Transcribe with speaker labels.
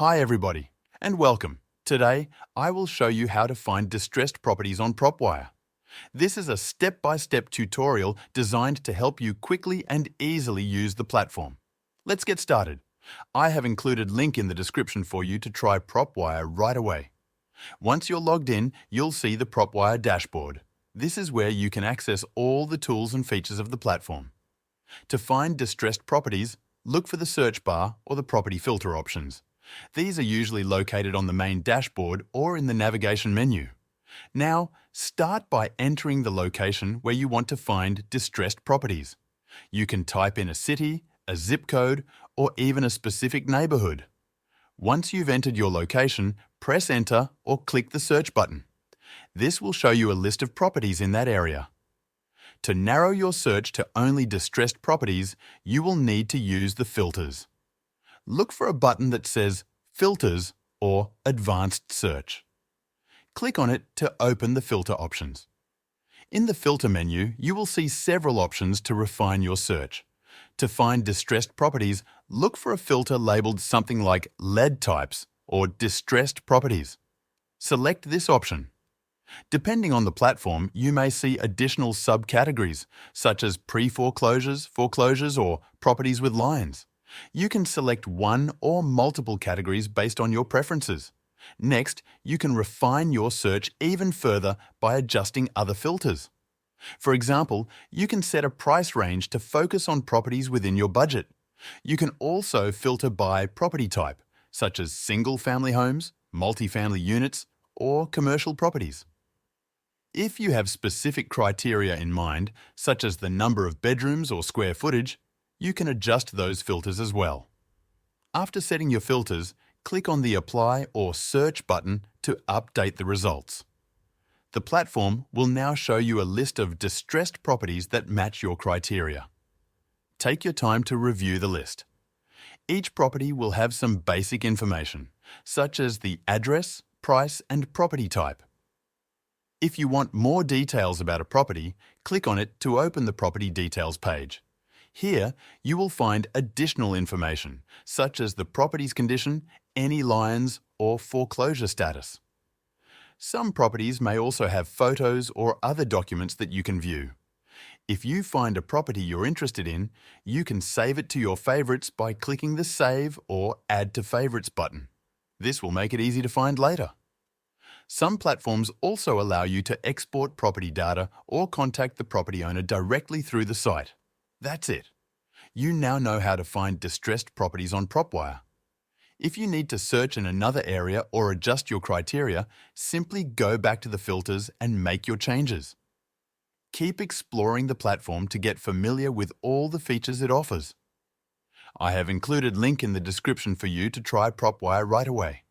Speaker 1: Hi everybody, and welcome. Today, I will show you how to find distressed properties on PropWire. This is a step-by-step tutorial designed to help you quickly and easily use the platform. Let's get started. I have included a link in the description for you to try PropWire right away. Once you're logged in, you'll see the PropWire dashboard. This is where you can access all the tools and features of the platform. To find distressed properties, look for the search bar or the property filter options. These are usually located on the main dashboard or in the navigation menu. Now, start by entering the location where you want to find distressed properties. You can type in a city, a zip code, or even a specific neighborhood. Once you've entered your location, press Enter or click the search button. This will show you a list of properties in that area. To narrow your search to only distressed properties, you will need to use the filters. Look for a button that says Filters or Advanced Search. Click on it to open the filter options. In the filter menu, you will see several options to refine your search. To find distressed properties, look for a filter labeled something like lead types or distressed properties. Select this option. Depending on the platform, you may see additional subcategories, such as pre-foreclosures, foreclosures, or properties with lines. You can select one or multiple categories based on your preferences. Next, you can refine your search even further by adjusting other filters. For example, you can set a price range to focus on properties within your budget. You can also filter by property type, such as single-family homes, multifamily units, or commercial properties. If you have specific criteria in mind, such as the number of bedrooms or square footage, you can adjust those filters as well. After setting your filters, click on the Apply or Search button to update the results. The platform will now show you a list of distressed properties that match your criteria. Take your time to review the list. Each property will have some basic information, such as the address, price, and property type. If you want more details about a property, click on it to open the Property Details page. Here, you will find additional information, such as the property's condition, any lines, or foreclosure status. Some properties may also have photos or other documents that you can view. If you find a property you're interested in, you can save it to your favorites by clicking the Save or Add to Favorites button. This will make it easy to find later. Some platforms also allow you to export property data or contact the property owner directly through the site. That's it. You now know how to find distressed properties on PropWire. If you need to search in another area or adjust your criteria, simply go back to the filters and make your changes. Keep exploring the platform to get familiar with all the features it offers. I have included a link in the description for you to try PropWire right away.